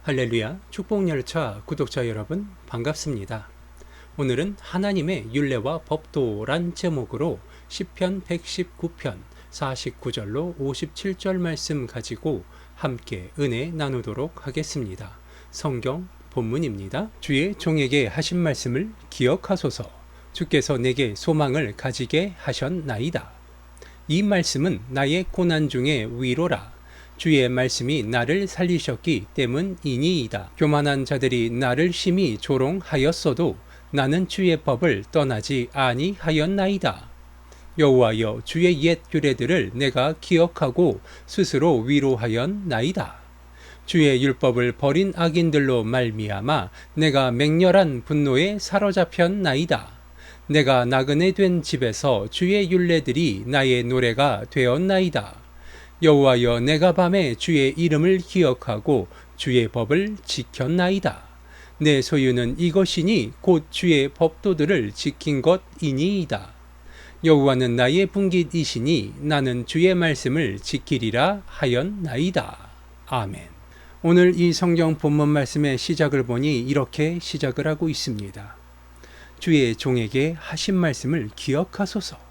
할렐루야, 축복열차 구독자 여러분 반갑습니다. 오늘은 하나님의 율례와 법도란 제목으로 시편 119편 49절로 57절 말씀 가지고 함께 은혜 나누도록 하겠습니다. 성경 본문입니다. 주의 종에게 하신 말씀을 기억하소서. 주께서 내게 소망을 가지게 하셨나이다. 이 말씀은 나의 고난 중에 위로라. 주의 말씀이 나를 살리셨기 때문이니이다. 교만한 자들이 나를 심히 조롱하였어도 나는 주의 법을 떠나지 아니하였나이다. 여호와여, 주의 옛 규례들을 내가 기억하고 스스로 위로하였나이다. 주의 율법을 버린 악인들로 말미암아 내가 맹렬한 분노에 사로잡혔나이다. 내가 나그네 된 집에서 주의 율례들이 나의 노래가 되었나이다. 여호와여, 내가 밤에 주의 이름을 기억하고 주의 법을 지켰나이다. 내 소유는 이것이니 곧 주의 법도들을 지킨 것이니이다. 여호와는 나의 분깃이시니 나는 주의 말씀을 지키리라 하였나이다. 아멘. 오늘 이 성경 본문 말씀의 시작을 보니 이렇게 시작을 하고 있습니다. 주의 종에게 하신 말씀을 기억하소서.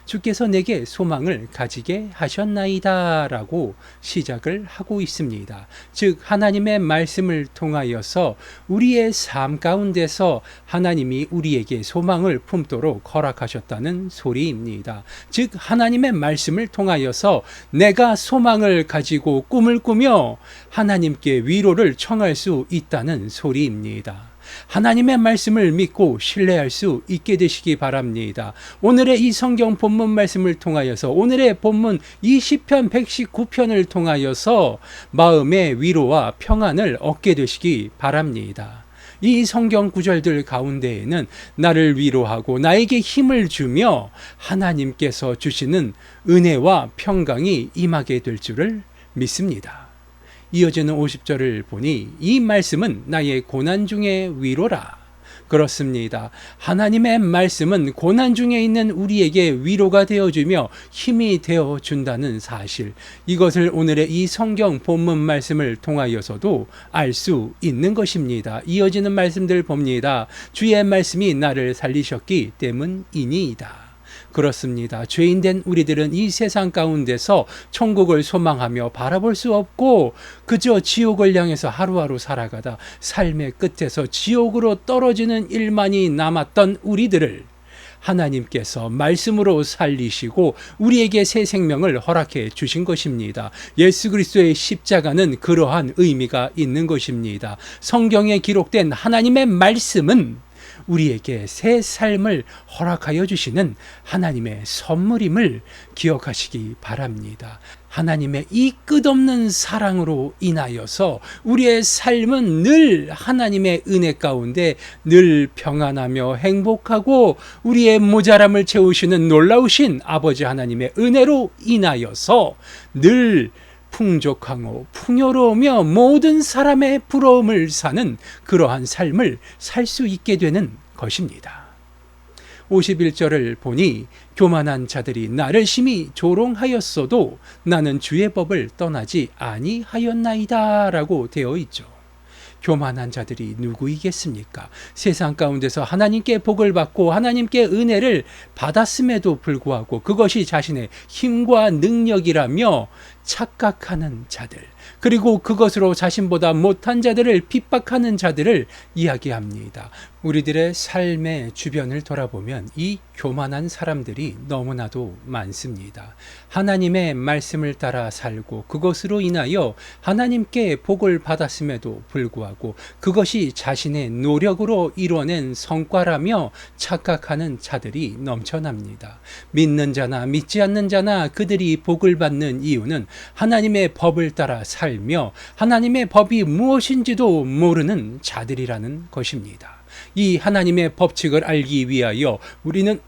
주께서 내게 소망을 가지게 하셨나이다 라고 시작을 하고 있습니다. 즉 하나님의 말씀을 통하여서 우리의 삶 가운데서 하나님이 우리에게 소망을 품도록 허락하셨다는 소리입니다. 즉 하나님의 말씀을 통하여서 내가 소망을 가지고 꿈을 꾸며 하나님께 위로를 청할 수 있다는 소리입니다. 하나님의 말씀을 믿고 신뢰할 수 있게 되시기 바랍니다. 오늘의 이 성경 본문 말씀을 통하여서 오늘의 본문 이 시편 119편을 통하여서 마음의 위로와 평안을 얻게 되시기 바랍니다. 이 성경 구절들 가운데에는 나를 위로하고 나에게 힘을 주며 하나님께서 주시는 은혜와 평강이 임하게 될 줄을 믿습니다. 이어지는 50절을 보니 이 말씀은 나의 고난 중에 위로라. 그렇습니다. 하나님의 말씀은 고난 중에 있는 우리에게 위로가 되어주며 힘이 되어준다는 사실, 이것을 오늘의 이 성경 본문 말씀을 통하여서도 알 수 있는 것입니다. 이어지는 말씀들 봅니다. 주의 말씀이 나를 살리셨기 때문이니이다. 그렇습니다. 죄인된 우리들은 이 세상 가운데서 천국을 소망하며 바라볼 수 없고 그저 지옥을 향해서 하루하루 살아가다 삶의 끝에서 지옥으로 떨어지는 일만이 남았던 우리들을 하나님께서 말씀으로 살리시고 우리에게 새 생명을 허락해 주신 것입니다. 예수 그리스도의 십자가는 그러한 의미가 있는 것입니다. 성경에 기록된 하나님의 말씀은 우리에게 새 삶을 허락하여 주시는 하나님의 선물임을 기억하시기 바랍니다. 하나님의 이 끝없는 사랑으로 인하여서 우리의 삶은 늘 하나님의 은혜 가운데 늘 평안하며 행복하고 우리의 모자람을 채우시는 놀라우신 아버지 하나님의 은혜로 인하여서 늘 풍족하고 풍요로우며 모든 사람의 부러움을 사는 그러한 삶을 살 수 있게 되는 것입니다. 51절을 보니 교만한 자들이 나를 심히 조롱하였어도 나는 주의 법을 떠나지 아니하였나이다 라고 되어 있죠. 교만한 자들이 누구이겠습니까? 세상 가운데서 하나님께 복을 받고 하나님께 은혜를 받았음에도 불구하고 그것이 자신의 힘과 능력이라며 착각하는 자들, 그리고 그것으로 자신보다 못한 자들을 핍박하는 자들을 이야기합니다. 우리들의 삶의 주변을 돌아보면 이 교만한 사람들이 너무나도 많습니다. 하나님의 말씀을 따라 살고 그것으로 인하여 하나님께 복을 받았음에도 불구하고 그것이 자신의 노력으로 이뤄낸 성과라며 착각하는 자들이 넘쳐납니다. 믿는 자나 믿지 않는 자나 그들이 복을 받는 이유는 하나님의 법을 따라 살며 하나님의 법이 무엇인지도 모르는 자들이라는 것입니다. 이 하나님의 법칙을 알기 위하여 우리는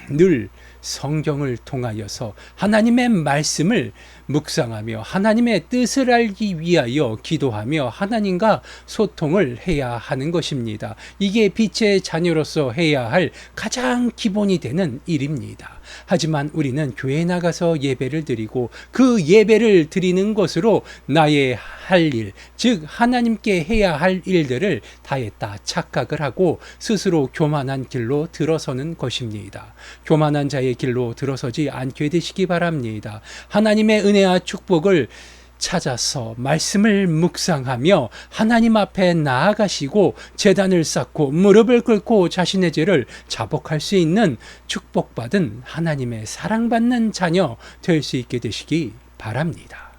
늘 성경을 통하여서 하나님의 말씀을 묵상하며 하나님의 뜻을 알기 위하여 기도하며 하나님과 소통을 해야 하는 것입니다. 이게 빛의 자녀로서 해야 할 가장 기본이 되는 일입니다. 하지만 우리는 교회에 나가서 예배를 드리고 그 예배를 드리는 것으로 나의 할 일, 즉 하나님께 해야 할 일들을 다했다 착각을 하고 스스로 교만한 길로 들어서는 것입니다. 교만한 자의 길로 들어서지 않게 되시기 바랍니다. 하나님의 은혜와 축복을 찾아서 말씀을 묵상하며 하나님 앞에 나아가시고 제단을 쌓고 무릎을 꿇고 자신의 죄를 자복할 수 있는 축복받은 하나님의 사랑받는 자녀 될 수 있게 되시기 바랍니다.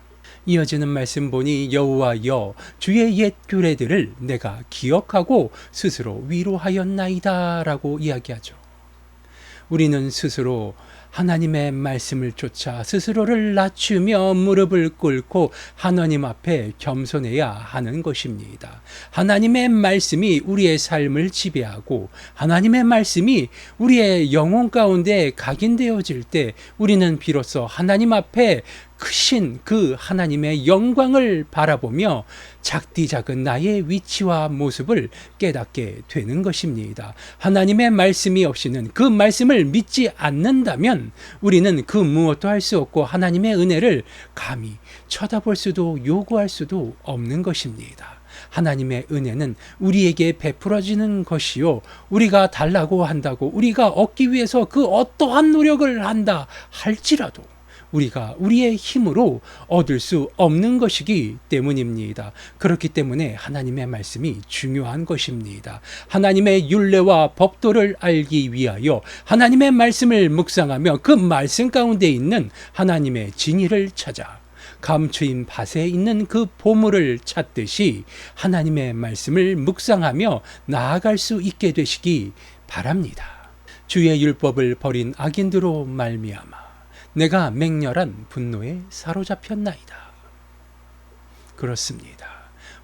이어지는 말씀 보니 여호와여 주의 옛 규례들을 내가 기억하고 스스로 위로하였나이다 라고 이야기하죠. 우리는 스스로 하나님의 말씀을 쫓아 스스로를 낮추며 무릎을 꿇고 하나님 앞에 겸손해야 하는 것입니다. 하나님의 말씀이 우리의 삶을 지배하고 하나님의 말씀이 우리의 영혼 가운데 각인되어질 때 우리는 비로소 하나님 앞에 크신 그 하나님의 영광을 바라보며 작디 작은 나의 위치와 모습을 깨닫게 되는 것입니다. 하나님의 말씀이 없이는 그 말씀을 믿지 않는다면 우리는 그 무엇도 할 수 없고 하나님의 은혜를 감히 쳐다볼 수도 요구할 수도 없는 것입니다. 하나님의 은혜는 우리에게 베풀어지는 것이요 우리가 달라고 한다고 우리가 얻기 위해서 그 어떠한 노력을 한다 할지라도 우리가 우리의 힘으로 얻을 수 없는 것이기 때문입니다. 그렇기 때문에 하나님의 말씀이 중요한 것입니다. 하나님의 율례와 법도를 알기 위하여 하나님의 말씀을 묵상하며 그 말씀 가운데 있는 하나님의 진리를 찾아 감추인 밭에 있는 그 보물을 찾듯이 하나님의 말씀을 묵상하며 나아갈 수 있게 되시기 바랍니다. 주의 율법을 버린 악인들로 말미암아 내가 맹렬한 분노에 사로잡혔나이다. 그렇습니다.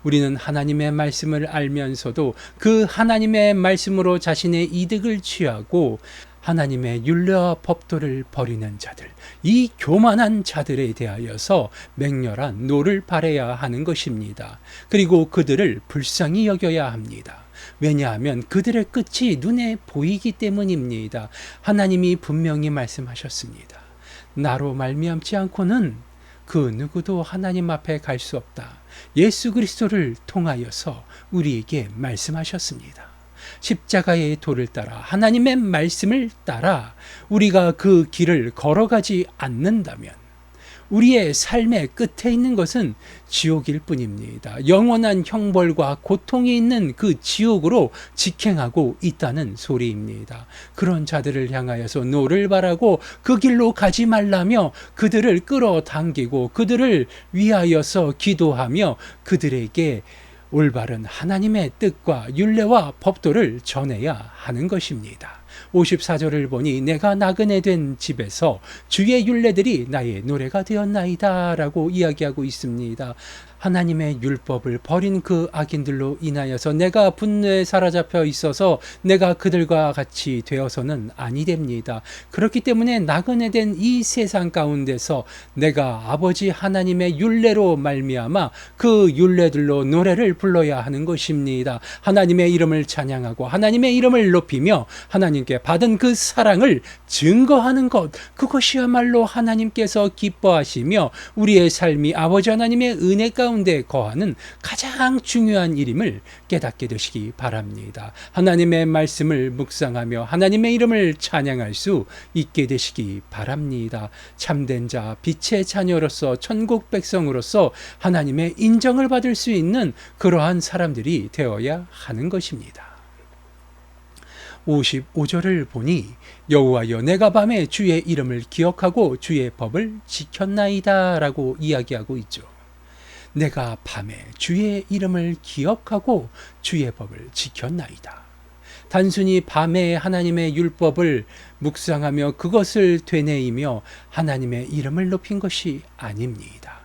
우리는 하나님의 말씀을 알면서도 그 하나님의 말씀으로 자신의 이득을 취하고 하나님의 율례와 법도를 버리는 자들, 이 교만한 자들에 대하여서 맹렬한 노를 발해야 하는 것입니다. 그리고 그들을 불쌍히 여겨야 합니다. 왜냐하면 그들의 끝이 눈에 보이기 때문입니다. 하나님이 분명히 말씀하셨습니다. 나로 말미암지 않고는 그 누구도 하나님 앞에 갈 수 없다. 예수 그리스도를 통하여서 우리에게 말씀하셨습니다. 십자가의 도를 따라 하나님의 말씀을 따라 우리가 그 길을 걸어가지 않는다면 우리의 삶의 끝에 있는 것은 지옥일 뿐입니다. 영원한 형벌과 고통이 있는 그 지옥으로 직행하고 있다는 소리입니다. 그런 자들을 향하여서 노를 바라고 그 길로 가지 말라며 그들을 끌어당기고 그들을 위하여서 기도하며 그들에게 올바른 하나님의 뜻과 율례와 법도를 전해야 하는 것입니다. 54절을 보니 내가 나그네 된 집에서 주의 율례들이 나의 노래가 되었나이다 라고 이야기하고 있습니다. 하나님의 율법을 버린 그 악인들로 인하여서 내가 분노에 사로잡혀 있어서 내가 그들과 같이 되어서는 아니 됩니다. 그렇기 때문에 나그네 된 이 세상 가운데서 내가 아버지 하나님의 율례로 말미암아 그 율례들로 노래를 불러야 하는 것입니다. 하나님의 이름을 찬양하고 하나님의 이름을 높이며 하나님께 받은 그 사랑을 증거하는 것, 그것이야말로 하나님께서 기뻐하시며 우리의 삶이 아버지 하나님의 은혜 가운데 거하는 가장 중요한 일임을 깨닫게 되시기 바랍니다. 하나님의 말씀을 묵상하며 하나님의 이름을 찬양할 수 있게 되시기 바랍니다. 참된 자, 빛의 자녀로서 천국 백성으로서 하나님의 인정을 받을 수 있는 그러한 사람들이 되어야 하는 것입니다. 55절을 보니 여호와여 내가 밤에 주의 이름을 기억하고 주의 법을 지켰나이다 라고 이야기하고 있죠. 내가 밤에 주의 이름을 기억하고 주의 법을 지켰나이다. 단순히 밤에 하나님의 율법을 묵상하며 그것을 되뇌이며 하나님의 이름을 높인 것이 아닙니다.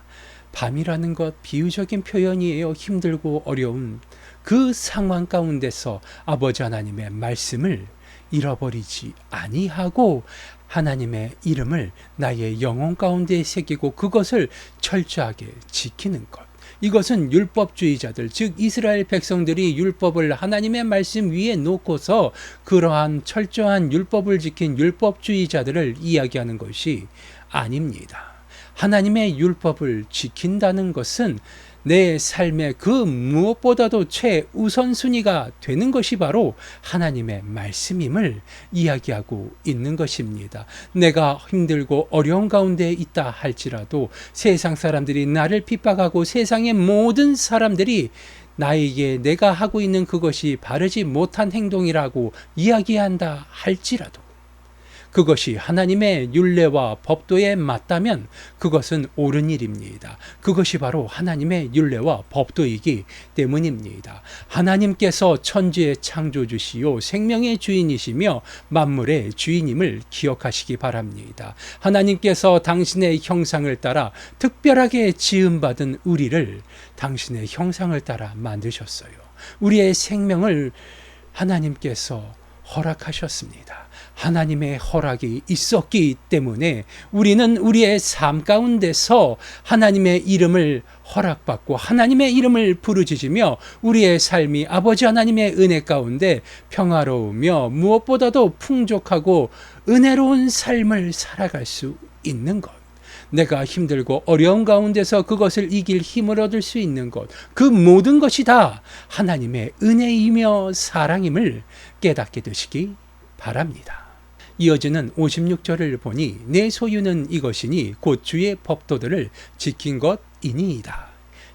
밤이라는 것 비유적인 표현이에요. 힘들고 어려운 그 상황 가운데서 아버지 하나님의 말씀을 잃어버리지 아니하고 하나님의 이름을 나의 영혼 가운데 새기고 그것을 철저하게 지키는 것. 이것은 율법주의자들, 즉 이스라엘 백성들이 율법을 하나님의 말씀 위에 놓고서 그러한 철저한 율법을 지킨 율법주의자들을 이야기하는 것이 아닙니다. 하나님의 율법을 지킨다는 것은 내 삶의 그 무엇보다도 최우선순위가 되는 것이 바로 하나님의 말씀임을 이야기하고 있는 것입니다. 내가 힘들고 어려운 가운데 있다 할지라도 세상 사람들이 나를 핍박하고 세상의 모든 사람들이 나에게 내가 하고 있는 그것이 바르지 못한 행동이라고 이야기한다 할지라도 그것이 하나님의 율례와 법도에 맞다면 그것은 옳은 일입니다. 그것이 바로 하나님의 율례와 법도이기 때문입니다. 하나님께서 천지의 창조주시요 생명의 주인이시며 만물의 주인임을 기억하시기 바랍니다. 하나님께서 당신의 형상을 따라 특별하게 지음받은 우리를 당신의 형상을 따라 만드셨어요. 우리의 생명을 하나님께서 허락하셨습니다. 하나님의 허락이 있었기 때문에 우리는 우리의 삶 가운데서 하나님의 이름을 허락받고 하나님의 이름을 부르짖으며 우리의 삶이 아버지 하나님의 은혜 가운데 평화로우며 무엇보다도 풍족하고 은혜로운 삶을 살아갈 수 있는 것. 내가 힘들고 어려운 가운데서 그것을 이길 힘을 얻을 수 있는 것, 그 모든 것이 다 하나님의 은혜이며 사랑임을 깨닫게 되시기 바랍니다. 이어지는 56절을 보니 내 소유는 이것이니 곧 주의 법도들을 지킨 것이니이다.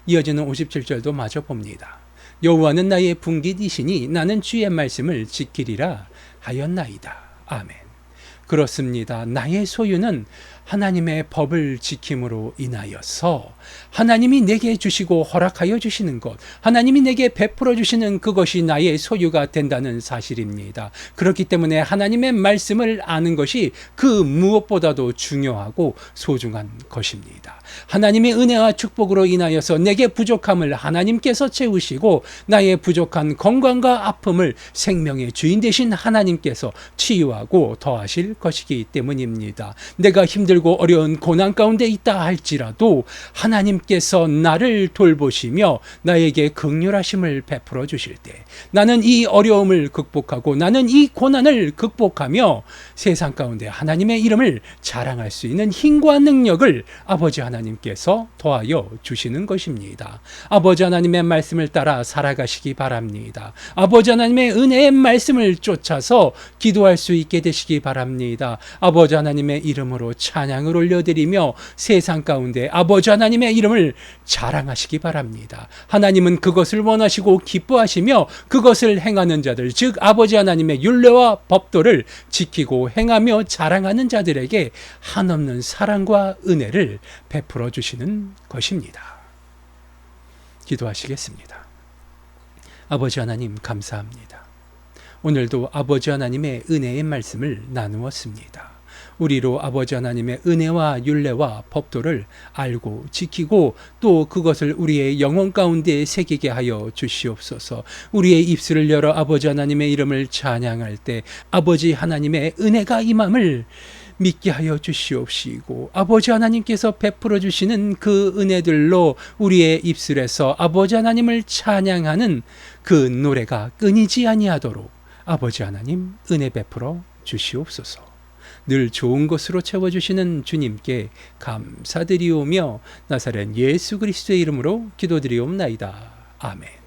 이어지는 57절도 마저 봅니다. 여호와는 나의 분깃이시니 나는 주의 말씀을 지키리라 하였나이다. 아멘. 그렇습니다. 나의 소유는 하나님의 법을 지킴으로 인하여서 하나님이 내게 주시고 허락하여 주시는 것, 하나님이 내게 베풀어 주시는 그것이 나의 소유가 된다는 사실입니다. 그렇기 때문에 하나님의 말씀을 아는 것이 그 무엇보다도 중요하고 소중한 것입니다. 하나님의 은혜와 축복으로 인하여서 내게 부족함을 하나님께서 채우시고 나의 부족한 건강과 아픔을 생명의 주인 되신 하나님께서 치유하고 더하실 것이기 때문입니다. 내가 힘들고 어려운 고난 가운데 있다 할지라도 하나님께서 나를 돌보시며 나에게 긍휼하심을 베풀어 주실 때 나는 이 어려움을 극복하고 나는 이 고난을 극복하며 세상 가운데 하나님의 이름을 자랑할 수 있는 힘과 능력을 아버지 하나님께서 더하여 주시는 것입니다. 아버지 하나님의 말씀을 따라 살아가시기 바랍니다. 아버지 하나님의 은혜의 말씀을 쫓아서 기도할 수 있게 되시기 바랍니다. 아버지 하나님의 이름으로 찬양을 올려드리며 세상 가운데 아버지 하나님의 이름을 자랑하시기 바랍니다. 하나님은 그것을 원하시고 기뻐하시며 그것을 행하는 자들, 즉 아버지 하나님의 율례와 법도를 지키고 행하며 자랑하는 자들에게 한없는 사랑과 은혜를 베풀어 주시는 것입니다. 기도하시겠습니다. 아버지 하나님 감사합니다. 오늘도 아버지 하나님의 은혜의 말씀을 나누었습니다. 우리로 아버지 하나님의 은혜와 율례와 법도를 알고 지키고 또 그것을 우리의 영혼 가운데 새기게 하여 주시옵소서. 우리의 입술을 열어 아버지 하나님의 이름을 찬양할 때 아버지 하나님의 은혜가 임함을 믿게 하여 주시옵시고 아버지 하나님께서 베풀어 주시는 그 은혜들로 우리의 입술에서 아버지 하나님을 찬양하는 그 노래가 끊이지 아니하도록 아버지 하나님 은혜 베풀어 주시옵소서. 늘 좋은 것으로 채워주시는 주님께 감사드리오며 나사렛 예수 그리스도의 이름으로 기도드리옵나이다. 아멘.